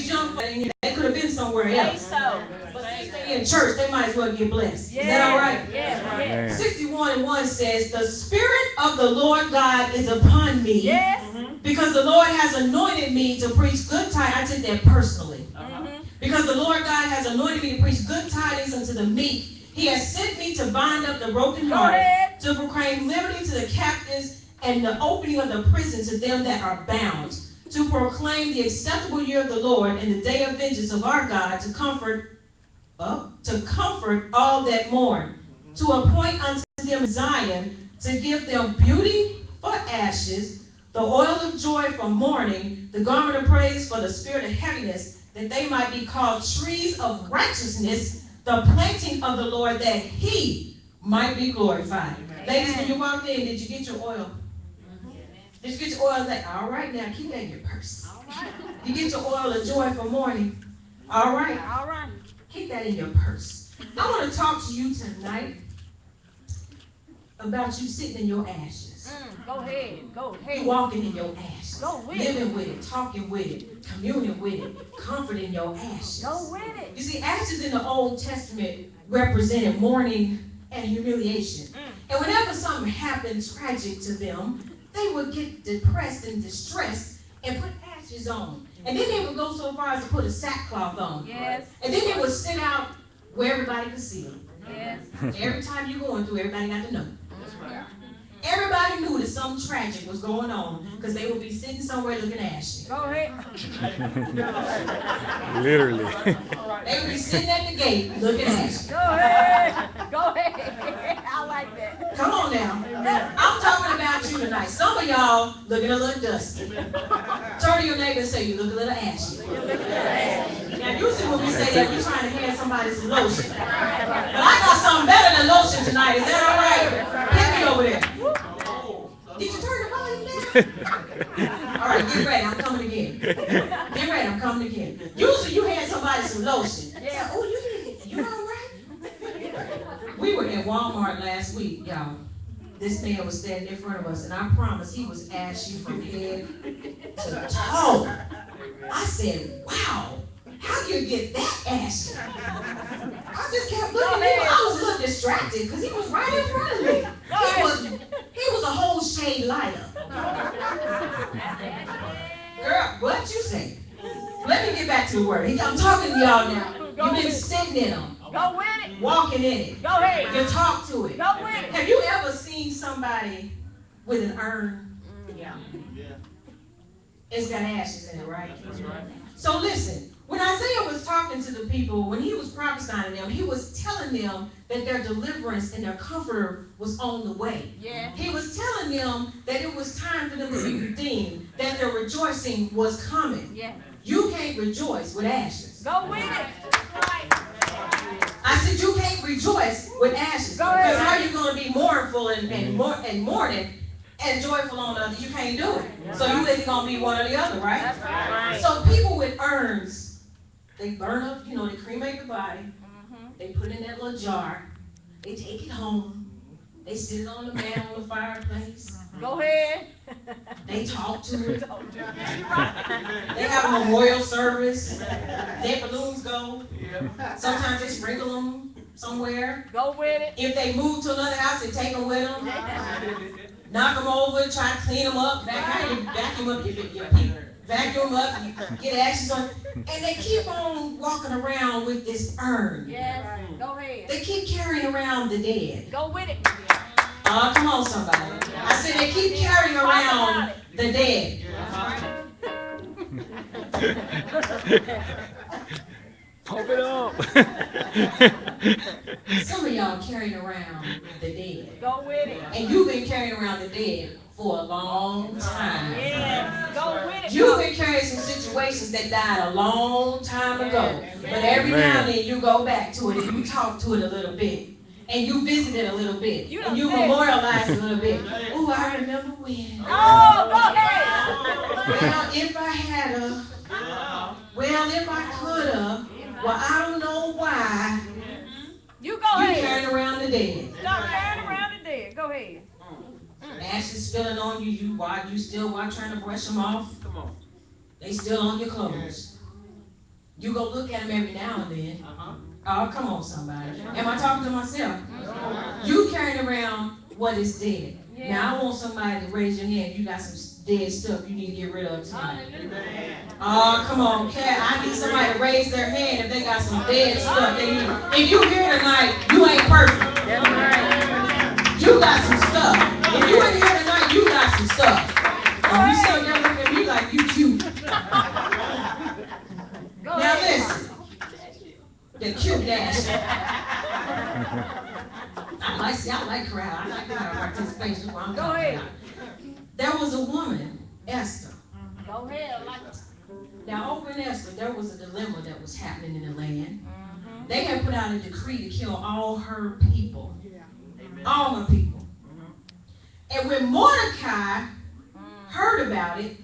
these young folks, they could have been somewhere else. But since they're in church, they might as well get blessed. Is that all right? Yes. 61:1 says, the Spirit of the Lord God is upon me. Yes. Because the Lord has anointed me to preach good tidings. I took that personally. Because the Lord God has anointed me to preach good tidings unto the meek. He has sent me to bind up the brokenhearted, to proclaim liberty to the captives, and the opening of the prison to them that are bound, to proclaim the acceptable year of the Lord and the day of vengeance of our God, to comfort all that mourn, to appoint unto them Zion, to give them beauty for ashes, the oil of joy for mourning, the garment of praise for the spirit of heaviness, that they might be called trees of righteousness, the planting of the Lord, that he might be glorified. Amen. Ladies, when you walked in, did you get your oil? Did you get your oil? All right, now keep that in your purse. All right. You get your oil of joy for mourning. All right. All right. Keep that in your purse. I want to talk to you tonight about you sitting in your ashes. Go ahead. You walking in your ashes. Living with it, talking with it, communing with it, comforting your ashes. Go with it. You see, ashes in the Old Testament represented mourning and humiliation. And whenever something happened tragic to them, they would get depressed and distressed and put ashes on. And then they would go so far as to put a sackcloth on. Yes. And then they would sit out where everybody could see them. Yes. Every time you're going through, everybody got to know. Everybody knew that something tragic was going on because they would be sitting somewhere looking ashy. Go ahead. Literally. They would be sitting at the gate looking ashy. Go ahead. I like that. Come on now. I'm talking about you tonight. Some of y'all looking a little dusty. Turn to your neighbor and say, you look a little ashy. Now, usually when we say that, we're trying to hand somebody some lotion. But I got something better than lotion tonight. Is that all right? Hit me over there. Did you turn the volume down? All right, get ready. I'm coming again. Get ready. I'm coming again. Usually you hand somebody some lotion. Yeah. Oh, you all right? We were in Walmart last week, y'all. This man was standing in front of us, and I promise he was ashy from head to toe. I said, wow, how do you get that ashy? I just kept looking at him. I was a little distracted because he was right in front of me. He was a whole shade lighter. Girl, what you say? Let me get back to the word. I'm talking to y'all now. You've been sitting in them. Go with it. Walking in it. Go ahead. You talk to it. Go with it. Have you ever seen somebody with an urn? Yeah. It's got ashes in it, right? That's right. So listen, when Isaiah was talking to the people, when he was prophesying to them, he was telling them that their deliverance and their comforter was on the way. Yeah. He was telling them that it was time for them to be redeemed, that their rejoicing was coming. Yeah. You can't rejoice with ashes. Go with it. I said you can't rejoice with ashes. Because how are you going to be mournful and mourning and joyful on the other? You can't do it. So you either going to be one or the other, right? That's right. So people with urns, they burn up, they cremate the body. They put it in that little jar. They take it home. They sit it on the mat on the fireplace. Go ahead. They talk to it. They have a memorial service. Their balloons go. Sometimes they sprinkle them somewhere. Go with it. If they move to another house, they take them with them. Knock them over, try to clean them up. Vacuum up your vacuum up, get ashes on. And they keep on walking around with this urn. Yes. Go ahead. They keep carrying around the dead. Go with it. Oh, come on, somebody. I said they keep carrying around the dead. Pump it up. Some of y'all carrying around the dead. Go with it. And you've been carrying around the dead for a long time. Yes. Go with it. You've been carrying some situations that died a long time ago. But every now and then you go back to it and you talk to it a little bit. And you visit it a little bit. And you memorialize it a little bit. Oh, I remember when. Oh, go ahead. Well, if I had a. Well, if I could have. Well, I don't know why. You go ahead. You carrying around the dead. Stop carrying around the dead. Go ahead. Ashes spilling on you. You still trying to brush them off. They still on your clothes. You go look at them every now and then. Oh, come on, somebody. Am I talking to myself? You carrying around what is dead. Now, I want somebody to raise your hand. You got some dead stuff you need to get rid of tonight. Oh, come on, Cat. I need somebody to raise their hand if they got some dead stuff they need. If you here tonight, you ain't perfect. You got some stuff. If you ain't here tonight, you got some stuff. And you sit there looking at me like you cute. Now listen. The cute dash. I like crowd. I like crowd participation. I'm talking about. There was a woman, Esther. Go ahead. Now over in Esther, there was a dilemma that was happening in the land. They had put out a decree to kill all her people. All her people. And when Mordecai heard about it,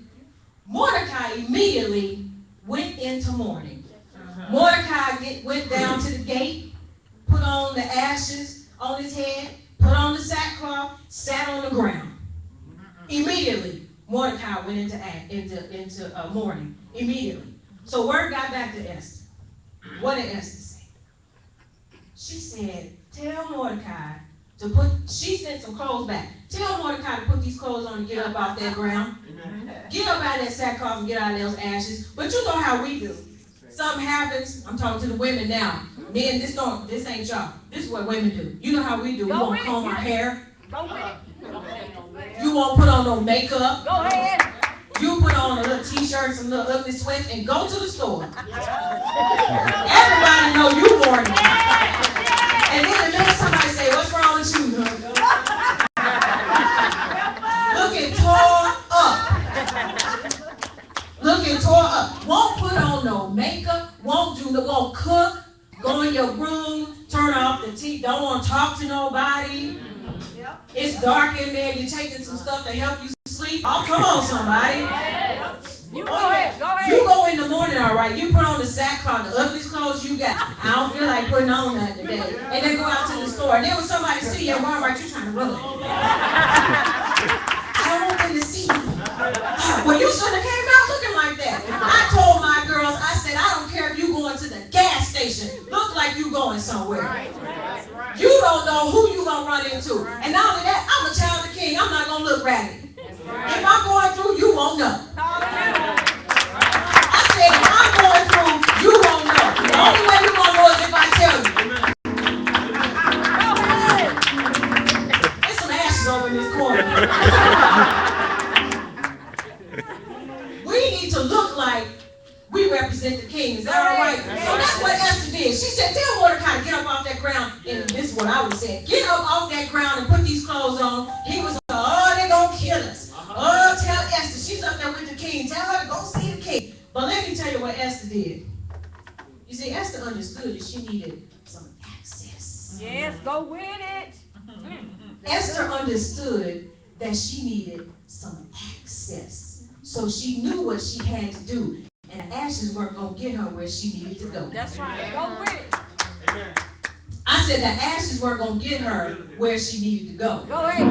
Mordecai immediately went into mourning. Mordecai went down to the gate, put on the ashes on his head, put on the sackcloth, sat on the ground. Immediately, Mordecai went into mourning. Immediately. So word got back to Esther. What did Esther say? She said, tell Mordecai to she sent some clothes back. Tell Mordecai to put these clothes on and get up off that ground. Get up out of that sackcloth and get out of those ashes. But you know how we do. Something happens. I'm talking to the women now. Men, this ain't y'all. This is what women do. You know how we do. We won't comb our hair. You won't put on no makeup. Go ahead. You put on a little t-shirt, some little ugly sweats, and go to the store. Everybody know you worn it. And then the minute somebody say, what's wrong with you, huh? Looking tore up. Looking tore up. Won't put on no makeup. Won't cook. Go in your room. Turn off the TV. Don't want to talk to nobody. It's dark in there. You're taking some stuff to help you sleep. Oh, come on, somebody. You go ahead. You go in the morning, all right. You put on the sackcloth, the ugliest clothes you got. I don't feel like putting on that today. And then go out to the store. And then when somebody see you at Walmart, you trying to run. I don't want them to see me. Well, you shouldn't have came out looking like that. I told my girls, I said, I don't care if you going to the gas station. Look like you going somewhere. You don't know who you going to run into. And not only that, I'm a child of the king. I'm not going to look ragged. If I'm going through, you won't know. I said, if I'm going through, you won't know. The only way you're going to know is if I tell you. There's some ashes over in this corner. We need to look like we represent the king. Is that all right? So that's what Esther did. She said, tell Mordecai to get up off that ground. And this is what I would say. Get up off that ground and put these clothes on. He was, oh, they're going to kill us. Oh, tell Esther. She's up there with the king. Tell her to go see the king. But let me tell you what Esther did. You see, Esther understood that she needed some access. Yes, go with it. Esther understood that she needed some access. So she knew what she had to do. And the ashes weren't going to get her where she needed to go. That's right. Go with it. I said the ashes weren't going to get her where she needed to go. Go ahead.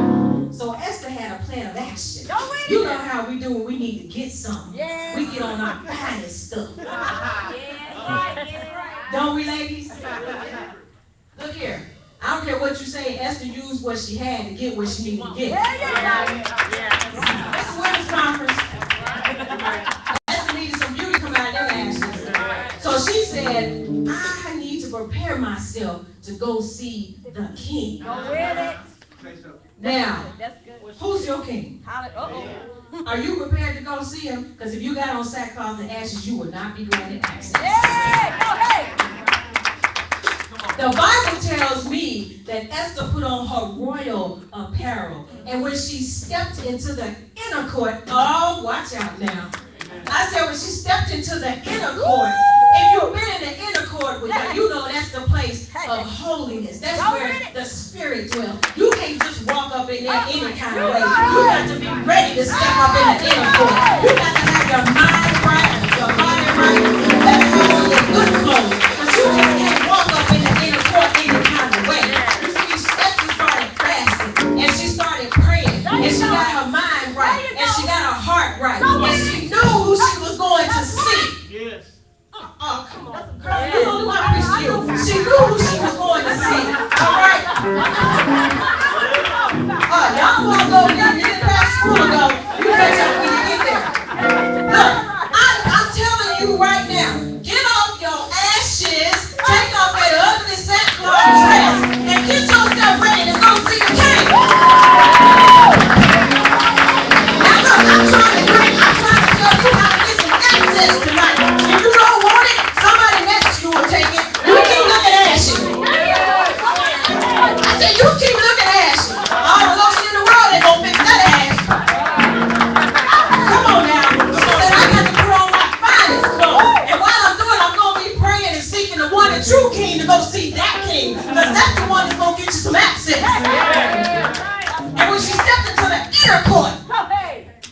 So Esther had a plan of action. Go with it. You know how we do when we need to get something. Yes. We get on our finest stuff. Yes, right. Don't we, ladies? Look here. I don't care what you say. Esther used what she had to get where she needed to get. That's the women's conference. Esther needed some beauty come out of their ashes. So she said, I need to prepare myself to go see the king. Go with it. Now, That's good. who's your king? Are you prepared to go see him? Because if you got on sackcloth and ashes, you will not be granted access. Yeah, go ahead. The Bible tells me that Esther put on her royal apparel. And when she stepped into the inner court, oh, watch out now. I said when she stepped into the inner court, if you've been in the inner court with her, you know that's the place of holiness. That's where the spirit dwells. You can't just walk up in there any kind of way. You got to be ready to step up in the inner court. You got to have your mind right, your body right, you got to have on your good clothes. But you just can't walk up in the inner court any kind of way. You see, Esther started fasting, and she started praying, and she got her mind right, and she got her heart right, and she knew who she was going to see. Yes. Oh, come on. Girl, you don't know I preached to you. She knew who she was going to see. All right? Y'all want to go there, get it past school ago. You catch up when you get there. Look, I'm telling you right now, get off your ashes, take off that ugly sackcloth dress, and get yourself ready to go see the king. Now look, I'm trying to tell you how to get some access tonight. If you don't want it, somebody next to you will take it. You keep looking ashy. I said, you keep looking ashy. All the lotion in the world ain't gonna fix that ass. Come on now. She said, I got to put on my finest clothes. And while I'm doing it, I'm gonna be praying and seeking the one and true king to go see that king. Because that's the one that's gonna get you some access. And when she stepped into the inner court,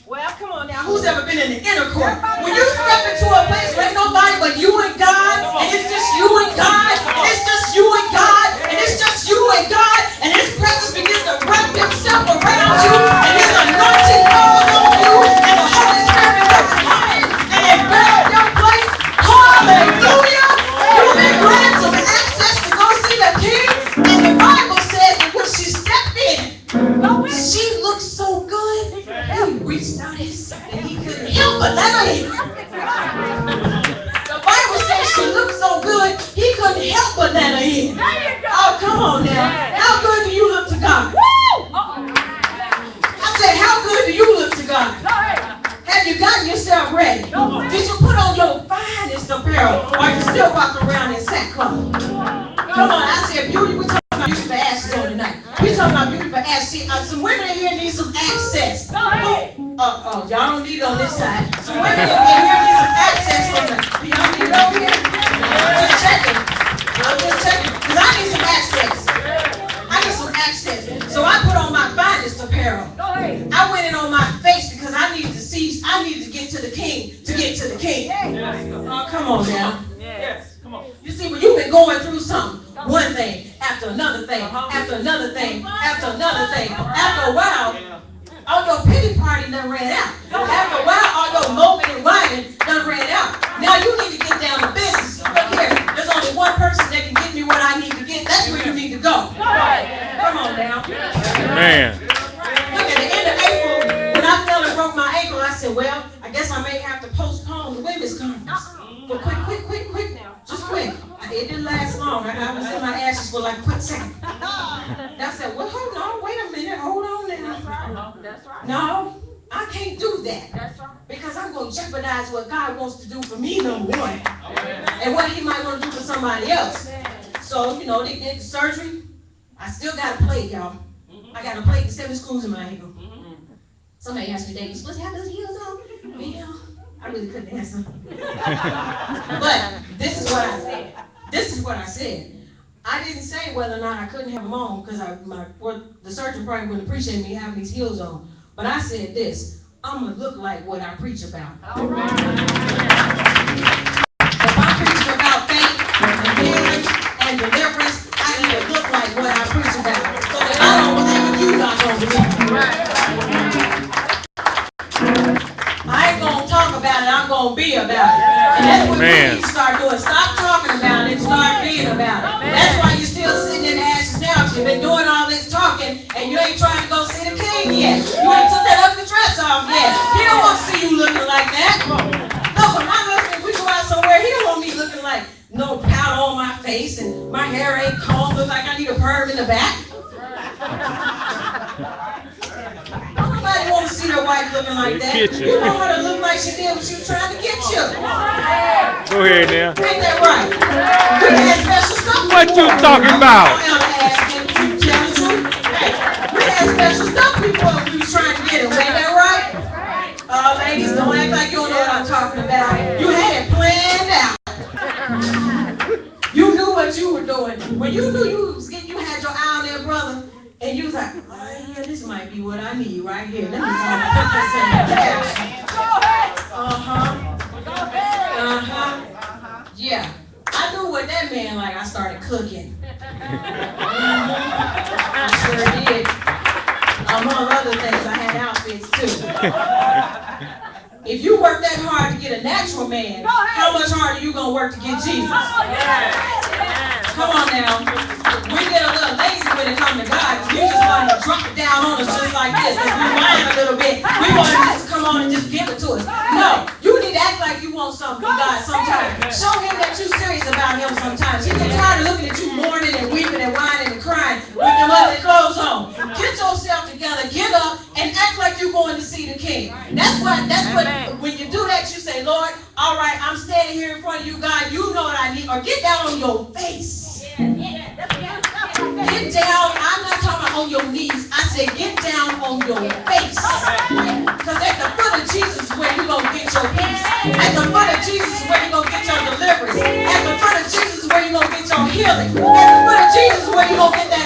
well, come on now, who's ever been in the inner court? When you step into a place where ain't nobody but you and God, and it's just you and God, and it's just you and God, and it's just you and God, and His presence begins to wrap Himself around you, and His anointing falls on you, and the Holy Spirit becomes quiet, and envelops your place. Hallelujah! You've been granted some access to go see the King, and the Bible says that when she stepped in, she looked so good. He reached out his and he couldn't help but let her in. The Bible says she looked so good, he couldn't help but let her in. Oh, come on now. How good do you look to God? I said, how good do you look to God? Have you gotten yourself ready? Did you put on your finest apparel? Or are you still walking around in sackcloth? Come on, I said beauty. We're talking about beauty for ashes on tonight. We're talking about beauty for ashes. Some women in here need some access. Y'all don't need it on this side. Some women in here need some access on the. Do y'all need it over here? I'm just checking. Because I need some access. I need some access. So I put on my finest apparel. I went in on my face because I needed to see. I needed to get to the king. To get to the king. Oh, come on now. Yes, come on. You see, when you've been going through something, one thing after another thing, after another thing, after another thing, after a while, all your pity party done ran out. After a while, all your moping and whining done ran out. Now you need to get down to business. Look here, there's only one person that can get me what I need to get. That's where you need to go. Come on now. Man. Look, at the end of April, when I fell and broke my ankle, I said, well, I guess I may have to postpone the women's conference. But quick now. Just quick. It didn't last long. I was in my ashes for like a quick second. I said, well, hold on, wait a minute, hold on now. That's right. No, I can't do that. That's right. Because I'm going to jeopardize what God wants to do for me, number one. And what He might want to do for somebody else. So, they did the surgery. I still got a plate, y'all. I got a plate and 7 screws in my ankle. Somebody asked me, David, supposed to have those heels on? Well, I really couldn't answer. But this is what I said. I didn't say whether or not I couldn't have them on because the surgeon probably wouldn't appreciate me having these heels on. But I said this, I'm going to look like what I preach about. All right. If I'm preaching about faith and healing and deliverance, I need to look like what I preach about. So that I don't believe you not going to believe. Right. I ain't going to talk about it, I'm going to be about it. And that's what we need to start doing. Stop talking about it and start being about it. That's why you're still sitting in the ashes now. You've been doing all this talking and you ain't trying to go see the king yet. You ain't took that ugly dress off yet. He don't want to see you looking like that. No, when my husband, we go out somewhere, he don't want me looking like no powder on my face and my hair ain't combed, look like I need a perm in the back. Nobody want to see their wife looking like that. You want her to look like she did what she was trying to get you. Go ahead now. Ain't that right? We had special stuff. What you talking about? We had special stuff before we was trying to get them. Ain't that right? Ladies, don't act like you don't know what I'm talking about. You had it planned out. You knew what you were doing. When you knew you had your eye on that brother, and you was like, oh yeah, this might be what I need right here. Let me put this in the cash. Yeah. I knew what that man like. I started cooking. I sure did. Among other things, I had outfits too. If you work that hard to get a natural man, how much harder you gonna work to get Jesus? Come on now. We get a little lazy when it comes to God. You just want to drop it down on us just like this. If we whine a little bit, we want to just come on and just give it to us. No, you need to act like you want something from God sometimes. Show him that you're serious about him sometimes. He gets tired of looking at you mourning and weeping and whining and crying with your ugly clothes on. Get yourself together, get up, and act like you're going to see the King. That's what, when you do that, you say, Lord, all right, I'm standing here in front of you, God, you know what I need. Or get down on your face. Get down, I'm not talking about on your knees. I said get down on your face. Because at the foot of Jesus is where you're going to get your peace. At the foot of Jesus is where you're going to get your deliverance. At the foot of Jesus is where you're going to get your healing. At the foot of Jesus is where you're going to get that